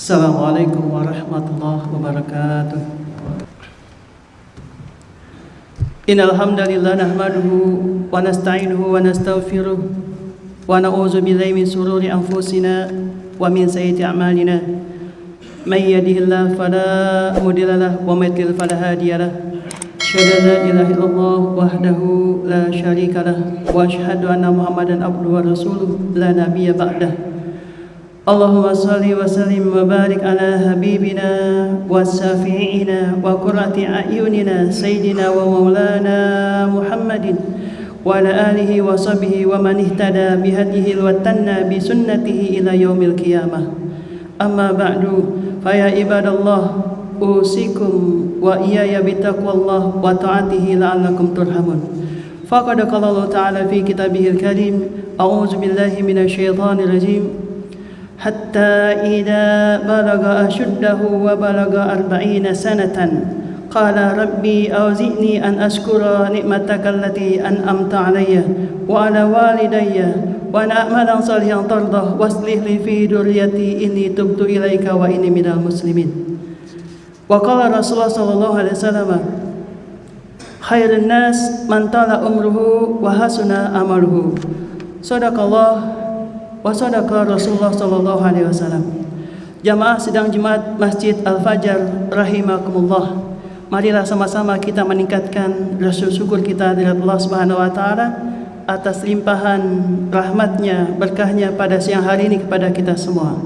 Assalamualaikum warahmatullahi wabarakatuh. Innal hamdalillah nahmaduhu wa nasta'inuhu wa nastaghfiruh wa na'udzu billahi min shururi anfusina wa min sayyiati a'malina. May yahdihillahu fala mudilla lahu wa may yudlil fala hadiya lahu. Asyhadu an la ilaha illallah wahdahu la syarika lahu wa asyhadu anna Muhammadan abduhu wa rasuluh la nabiyya ba'dahu. Allahumma salli wa sallim wa barik ala habibina wa syafi'ina wa qurrati a'yunina sayyidina wa maulana Muhammadin wa ala alihi wa sahbihi wa man ihtada bihadihi wa tanna bi sunnatihi ila yaumil qiyamah. Amma ba'du, fa ya ibadallah, usikum wa iyaya bitaqwallah wa ta'atihi la'allakum turhamun. Faqad qala Allah ta'ala fi kitabihil karim, a'udzu billahi minasy syaithanir rajim. Hatta idza balagha ashuddahu wa balagha 40 sanatan qala rabbi awzi'ni an ashkura ni'mataka allati an'amta 'alayya wa 'ala walidayya wa an a'mala salihan tardah waslih li fi dzurriyyati inni tubtu ilaika wa inni minal muslimin. Wa qala Rasulullah sallallahu alaihi wasallam, khairun nas man tala umruhu wa hasuna amaluhu. Shadaqallah wa sadaqa Rasulullah sallallahu alaihi wasallam. Jamaah sidang Jumat Masjid Al-Fajar rahimakumullah. Marilah sama-sama kita meningkatkan rasa syukur kita dari Allah Subhanahu wa taala atas limpahan rahmatnya, berkahnya pada siang hari ini kepada kita semua.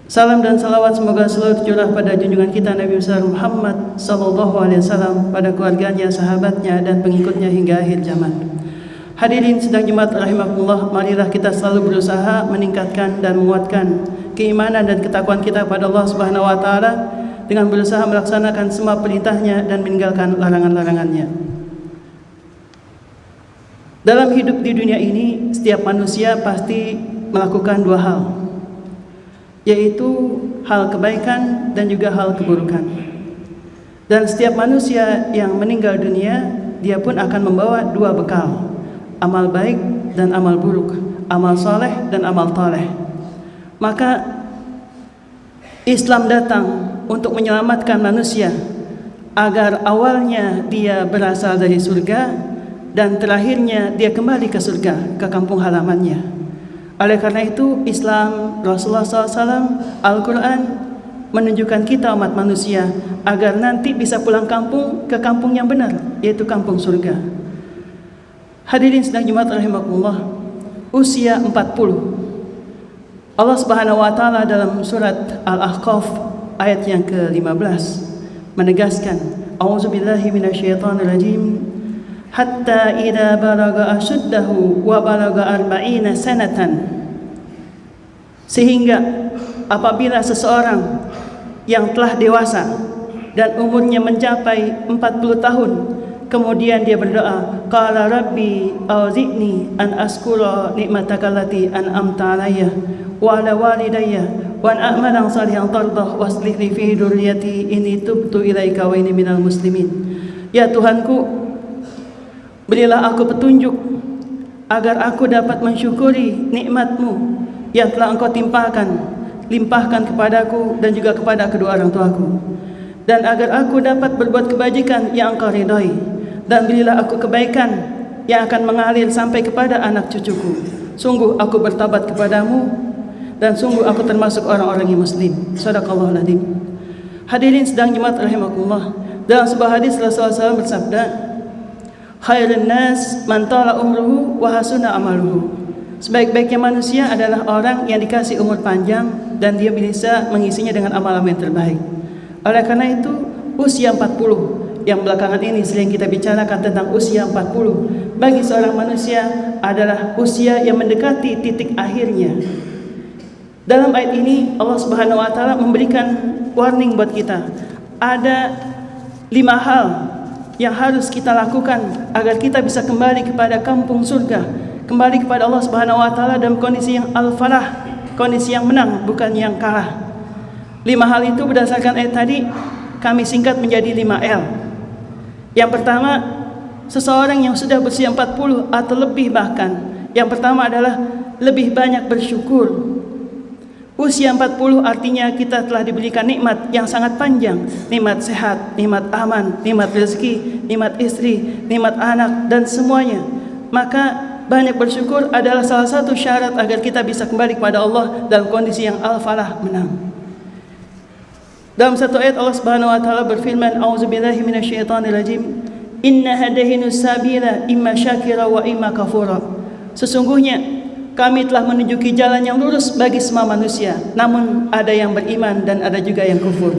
Salam dan salawat semoga selalu tercurah pada junjungan kita Nabi besar Muhammad sallallahu alaihi wasallam, pada keluarganya, sahabatnya dan pengikutnya hingga akhir zaman. Hadirin sidang Jumat rahimakumullah, marilah kita selalu berusaha meningkatkan dan menguatkan keimanan dan ketakwaan kita pada Allah Subhanahu wa taala dengan berusaha melaksanakan semua perintahnya dan meninggalkan larangan-larangannya. Dalam hidup di dunia ini, setiap manusia pasti melakukan dua hal, yaitu hal kebaikan dan juga hal keburukan. Dan setiap manusia yang meninggal dunia, dia pun akan membawa dua bekal, amal baik dan amal buruk, amal soleh dan amal toleh. Maka Islam datang untuk menyelamatkan manusia agar awalnya dia berasal dari surga dan terakhirnya dia kembali ke surga, ke kampung halamannya. Oleh karena itu Islam, Rasulullah SAW, Al-Quran menunjukkan kita umat manusia agar nanti bisa pulang kampung ke kampung yang benar, yaitu kampung surga. Hadirin sedang Jumat rahimakumullah, usia 40. Allah Subhanahu wa taala dalam surat Al-Ahqaf ayat yang ke-15 menegaskan, a'udzubillahi minasyaitonir rajim, hatta idza balagha ashuddahu wa balagha 40 sanatan. Sehingga apabila seseorang yang telah dewasa dan umurnya mencapai 40 tahun, kemudian dia berdoa, qala rabbi auzi'ni an askura ni'mataka allati an'amta 'alayya wa 'ala walidayya wa an a'mala salihan tardah waslih li fi dzurriyyati inni tubtu ilaika wa inni minal muslimin. Ya Tuhanku, berilah aku petunjuk agar aku dapat mensyukuri nikmat-Mu yang telah Engkau limpahkan kepadaku dan juga kepada kedua orang tuaku, dan agar aku dapat berbuat kebajikan yang Engkau ridhai. Dan berilah aku kebaikan yang akan mengalir sampai kepada anak cucuku. Sungguh aku bertobat kepadamu dan sungguh aku termasuk orang-orang yang muslim. Shadaqallahul adzim. Hadirin sedang Jumat rahimakumullah, dalam sebuah hadis Rasulullah SAW bersabda, khairun nas man tala umruhu wa hasuna amaluhu. Sebaik-baiknya manusia adalah orang yang dikasih umur panjang dan dia bisa mengisinya dengan amal-amal yang terbaik. Oleh karena itu usia 40 yang belakangan ini sering kita bicarakan tentang usia 40 bagi seorang manusia adalah usia yang mendekati titik akhirnya. Dalam ayat ini Allah Subhanahu wa taala memberikan warning buat kita. Ada 5 hal yang harus kita lakukan agar kita bisa kembali kepada kampung surga, kembali kepada Allah Subhanahu wa taala dalam kondisi yang al-falah, kondisi yang menang, bukan yang kalah. 5 hal itu berdasarkan ayat tadi kami singkat menjadi 5L. Yang pertama, seseorang yang sudah berusia 40 atau lebih bahkan, yang pertama adalah lebih banyak bersyukur. Usia 40 artinya kita telah diberikan nikmat yang sangat panjang. Nikmat sehat, nikmat aman, nikmat rezeki, nikmat istri, nikmat anak, dan semuanya. Maka banyak bersyukur adalah salah satu syarat agar kita bisa kembali kepada Allah dalam kondisi yang al-falah, menang. Dalam satu ayat Allah Subhanahu wa taala berfirman, "A'udzubillahi minasyaitonir rajim. Inna hadainus sabila imma syakira wa imma kafura." Sesungguhnya kami telah menunjuki jalan yang lurus bagi semua manusia, namun ada yang beriman dan ada juga yang kufur.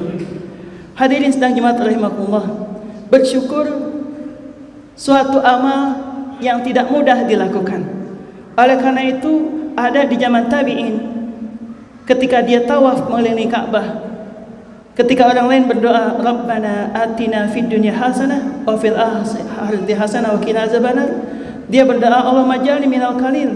Hadirin sedang jemaat rahimakumullah, bersyukur suatu amal yang tidak mudah dilakukan. Oleh karena itu, ada di zaman tabi'in ketika dia tawaf mengelilingi Ka'bah, ketika orang lain berdoa, "Rabbana atina fid dunya hasanah wa fil akhirati hasanah wa qina azabannar," dia berdoa, "Allahumma ij'alni minal qalil,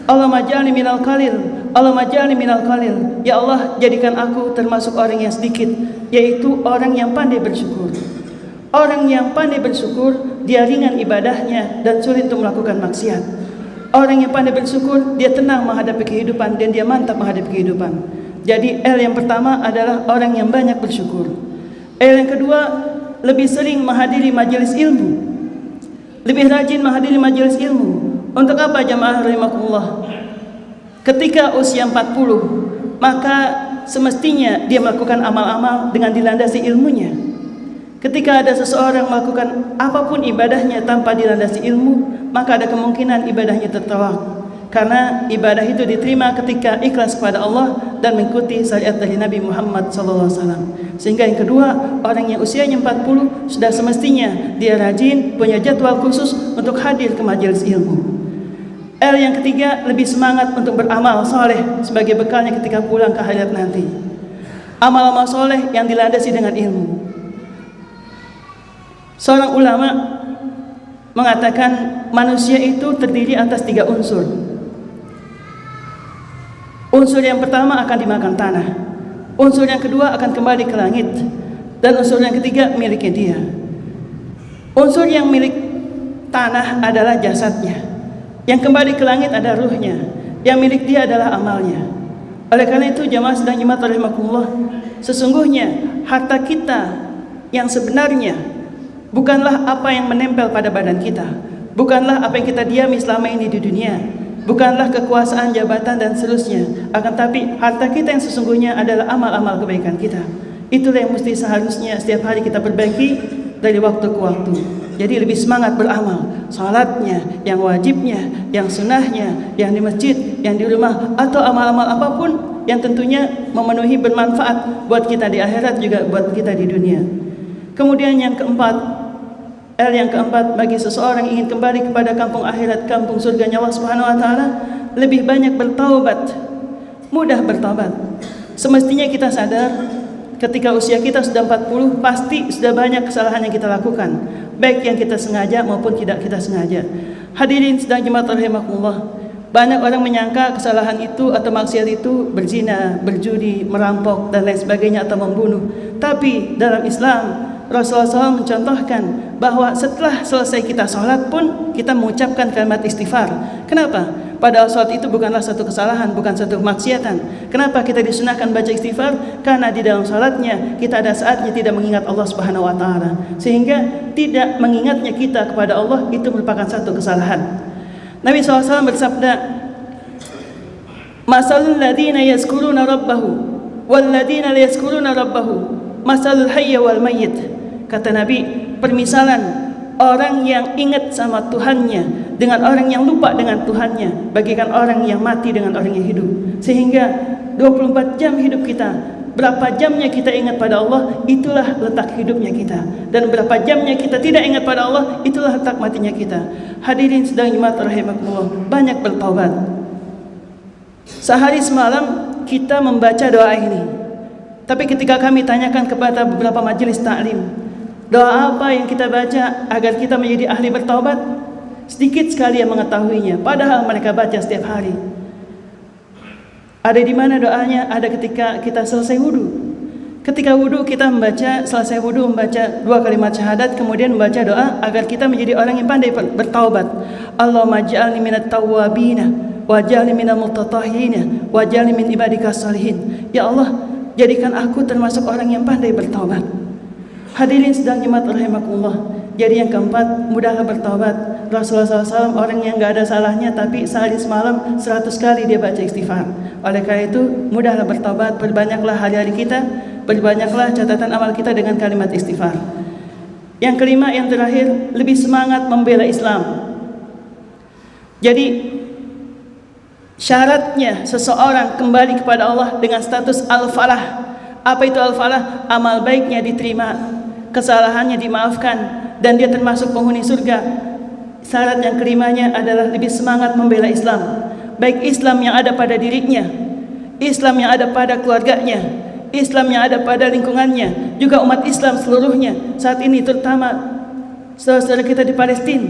Allahumma ij'alni minal qalil, Allahumma ij'alni minal qalil." Ya Allah, jadikan aku termasuk orang yang sedikit, yaitu orang yang pandai bersyukur. Orang yang pandai bersyukur, dia ringan ibadahnya dan sulit untuk melakukan maksiat. Orang yang pandai bersyukur, dia tenang menghadapi kehidupan dan dia mantap menghadapi kehidupan. Jadi L yang pertama adalah orang yang banyak bersyukur. L yang kedua, lebih sering menghadiri majelis ilmu, lebih rajin menghadiri majelis ilmu. Untuk apa jamaah rahimakumullah? Ketika usia 40, maka semestinya dia melakukan amal-amal dengan dilandasi ilmunya. Ketika ada seseorang melakukan apapun ibadahnya tanpa dilandasi ilmu, maka ada kemungkinan ibadahnya tertolak. Karena ibadah itu diterima ketika ikhlas kepada Allah dan mengikuti syariat dari Nabi Muhammad SAW. Sehingga yang kedua, orang yang usianya 40 sudah semestinya dia rajin, punya jadwal khusus untuk hadir ke majelis ilmu. L yang ketiga, lebih semangat untuk beramal soleh sebagai bekalnya ketika pulang ke akhirat nanti. Amal-amal soleh yang dilandasi dengan ilmu. Seorang ulama mengatakan manusia itu terdiri atas 3 unsur. Unsur yang pertama akan dimakan tanah, unsur yang kedua akan kembali ke langit, dan unsur yang ketiga miliknya dia. Unsur yang milik tanah adalah jasadnya, yang kembali ke langit ada ruhnya, yang milik dia adalah amalnya. Oleh karena itu jamaah sedang jemaat rahimakumullah, sesungguhnya harta kita yang sebenarnya bukanlah apa yang menempel pada badan kita, bukanlah apa yang kita diami selama ini di dunia, bukanlah kekuasaan, jabatan dan seterusnya, akan tapi harta kita yang sesungguhnya adalah amal-amal kebaikan kita. Itulah yang mesti seharusnya setiap hari kita perbaiki dari waktu ke waktu. Jadi lebih semangat beramal, salatnya, yang wajibnya, yang sunnahnya, yang di masjid, yang di rumah, atau amal-amal apapun yang tentunya memenuhi bermanfaat buat kita di akhirat juga buat kita di dunia. Kemudian yang keempat, L yang keempat, bagi seseorang ingin kembali kepada kampung akhirat, kampung surganya Allah Subhanahu wa taala, lebih banyak bertaubat, mudah bertaubat. Semestinya kita sadar ketika usia kita sudah 40, pasti sudah banyak kesalahan yang kita lakukan, baik yang kita sengaja maupun tidak kita sengaja. Hadirin sedang jemaat rahimakumullah, banyak orang menyangka kesalahan itu atau maksiat itu berzina, berjudi, merampok dan lain sebagainya atau membunuh. Tapi dalam Islam Rasulullah SAW mencontohkan bahwa setelah selesai kita sholat pun kita mengucapkan kalimat istighfar. Kenapa? Padahal sholat itu bukanlah satu kesalahan, bukan satu kemaksiatan. Kenapa kita disunahkan baca istighfar? Karena di dalam sholatnya kita ada saatnya tidak mengingat Allah Subhanahu wa taala, sehingga tidak mengingatnya kita kepada Allah itu merupakan satu kesalahan. Nabi SAW bersabda, "Masalul ladzina yazkuruna rabbahu wal ladzina la yazkuruna rabbahu masalul hayy wal mayyit." Kata Nabi, permisalan orang yang ingat sama Tuhannya dengan orang yang lupa dengan Tuhannya bagaikan orang yang mati dengan orang yang hidup. Sehingga 24 jam hidup kita, berapa jamnya kita ingat pada Allah, itulah letak hidupnya kita. Dan berapa jamnya kita tidak ingat pada Allah, itulah letak matinya kita. Hadirin sedang jemaat rahimakumullah, banyak bertaubat. Sehari semalam kita membaca doa ini. Tapi ketika kami tanyakan kepada beberapa majelis taklim, doa apa yang kita baca agar kita menjadi ahli bertaubat, sedikit sekali yang mengetahuinya, padahal mereka baca setiap hari. Ada di mana doanya? Ada ketika kita selesai wudhu. Ketika wudhu kita membaca, selesai wudhu membaca 2 kalimat syahadat, kemudian membaca doa agar kita menjadi orang yang pandai bertaubat. Allahumma ja'alni minat tawwabina waj'alni minal mutatahhirin waj'alni min ibadikas salihin. Ya Allah, jadikan aku termasuk orang yang pandai bertaubat. Hadirin sedang jemaat rahimakumullah. Jadi yang keempat, mudahlah bertaubat. Rasulullah SAW orang yang gak ada salahnya, tapi sehari semalam 100 kali dia baca istighfar. Oleh karena itu, mudahlah bertaubat. Perbanyaklah hari-hari kita, perbanyaklah catatan amal kita dengan kalimat istighfar. Yang kelima, yang terakhir, lebih semangat membela Islam. Jadi syaratnya seseorang kembali kepada Allah dengan status al-falah. Apa itu al-falah? Amal baiknya diterima, kesalahannya dimaafkan, dan dia termasuk penghuni surga. Syarat yang kelimanya adalah lebih semangat membela Islam. Baik Islam yang ada pada dirinya, Islam yang ada pada keluarganya, Islam yang ada pada lingkungannya, juga umat Islam seluruhnya. Saat ini terutama saudara-saudara kita di Palestina,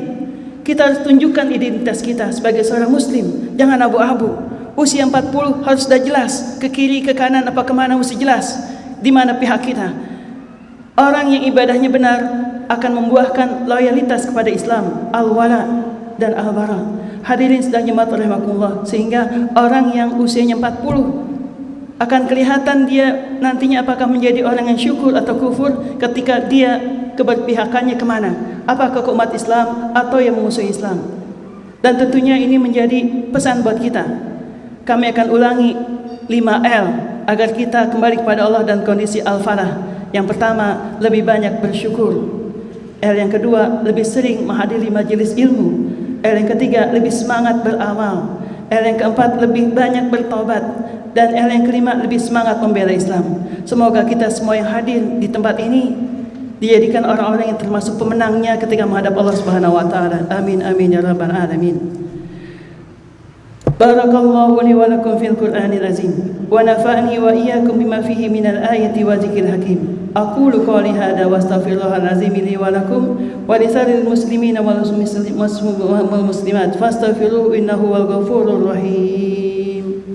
kita harus tunjukkan identitas kita sebagai seorang muslim. Jangan abu-abu. Usia 40 harus sudah jelas, ke kiri, ke kanan, apa kemana mesti jelas di mana pihak kita. Orang yang ibadahnya benar akan membuahkan loyalitas kepada Islam, al-wala dan al-bara. Hadirin sedang jemaat rahimakumullah, sehingga orang yang usianya 40 akan kelihatan dia nantinya apakah menjadi orang yang syukur atau kufur ketika dia keberpihakannya kemana, apakah ke umat Islam atau yang memusuhi Islam. Dan tentunya ini menjadi pesan buat kita. Kami akan ulangi 5L agar kita kembali kepada Allah dan kondisi al-falah. Yang pertama, lebih banyak bersyukur. L yang kedua, lebih sering menghadiri majelis ilmu. L yang ketiga, lebih semangat beramal. L yang keempat, lebih banyak bertobat. Dan L yang kelima, lebih semangat membela Islam. Semoga kita semua yang hadir di tempat ini dijadikan orang-orang yang termasuk pemenangnya ketika menghadap Allah Subhanahu wa taala. Amin amin ya rabbal alamin. Barakallahu li wa lakum fil Qur'anil azim wa nafa'ani wa iyyakum bima fihi minal ayati wa dzikril hakim. Aqulu qawli hadza wa astaghfirullahal azim li wa lakum wa lisa'iril muslimina wal muslimat fastaghfiruhu innahu wal ghafurur rahim.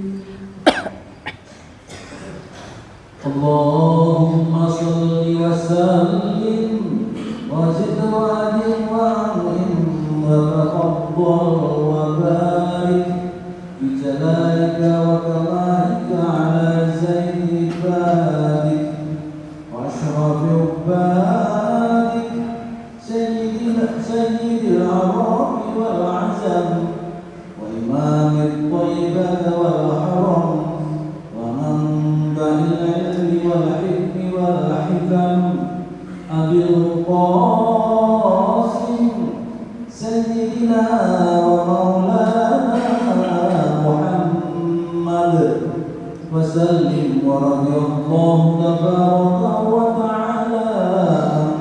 Allahumma shalli wa sallim wa zid wa adim wa anim wa taqabbal wa barik بجلالك وكمالك على زين عبادك واشرف عبادك سيد العرب والعزم وإمام الطيبة والحرم ومنبع العلم والحكم والحكم أبي القاسم سيدنا ومولانا وسلم ورضي الله تبارك وتعالى عن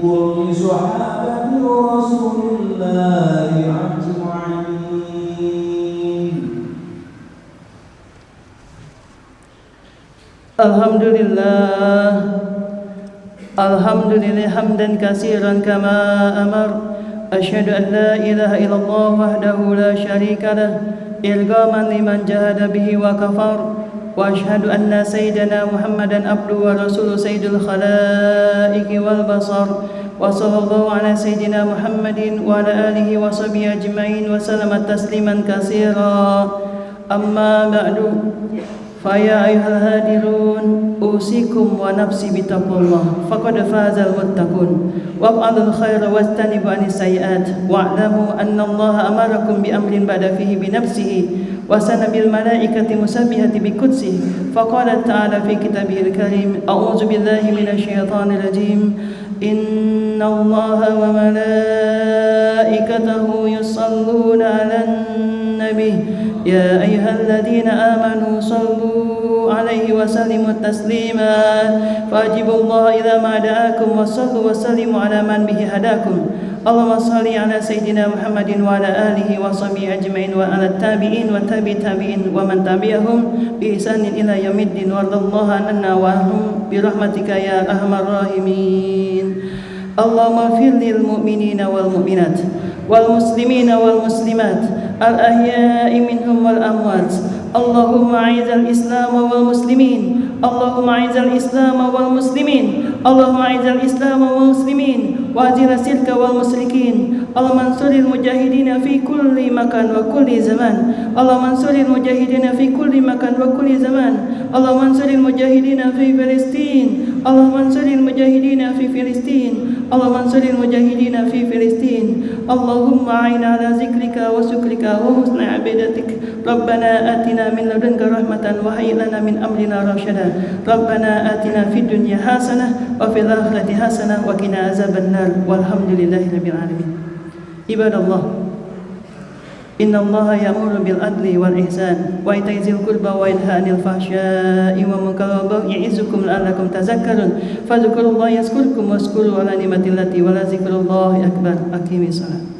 كل صحابة رسول الله أجمعين. Alhamdulillah, alhamdulillah hamdan katsiran kama amar. Asyhadu an la ilaha illallah wahdahu la syarika lah ilgaman liman jahada bihi wa kafar. Wa ashhadu anna sayyidana Muhammadan abduhu wa rasuluhu sayyidul khalaiqi wal basar. Wa sallallahu ala sayyidina Muhammadin wa ala alihi wa sahbihi ajma'in wa sallama tasliman katsira. Amma ba'du. Faya ayyuhal hadirun usikum wa nafsi bitaqwallah faqad fazal muttaqun wa'malul khaira wastanibu anis sayyi'at wa'lamu anna Allah amarakum bi amrin ba'da fihi bi nafsihi wa sana bil malaikati musabbihati bi qudsihi faqala ta'ala fi kitabihil karim a'udzu billahi minasy syaithanir rajim inna Allaha wa malaikatahu yusalluna 'alan nabi يا أيها الذين آمنوا صلوا عليه وسلموا تسليما فأجيبوا الله إذا ما دعاكم وصلوا وسلموا على من به هداكم اللهم صل على سيدنا محمد وعلى آله وصحبه أجمعين وعلى التابعين وتابع التابعين ومن تبعهم بإحسان إلى يوم الدين وارض الله عنا وعنهم برحمتك يا أرحم الراحمين اللهم اغفر للمؤمنين والمؤمنات والمسلمين والمسلمات الأحياء منهم والأموات اللهم أعز الإسلام والمسلمين اللهم أعز الإسلام والمسلمين اللهم أعز الإسلام والمسلمين وأذل الشرك والمشركين اللهم انصر المجاهدين في كل مكان وكل زمان اللهم انصر المجاهدين في كل مكان وكل زمان اللهم انصر المجاهدين في فلسطين اللهم انصر المجاهدين في فلسطين اللهم انصر المجاهدين في فلسطين اللهم أعنا على ذكرك وشكرك وحسن عبادتك ربنا آتنا من لدنك رحمة وهيئ لنا من أمرنا رشدا ربنا آتنا في الدنيا حسنة وفي الآخرة حسنة وقنا عذاب النار والحمد لله رب العالمين عباد الله إن الله يأمر بالعدل والإحسان وإيتاء ذي القربى وينهى عن الفحشاء والمنكر والبغي يعظكم لعلكم تذكرون فاذكروا الله يذكركم واشكروا على نعمته التي ولذكر الله أكبر أقيموا الصلاة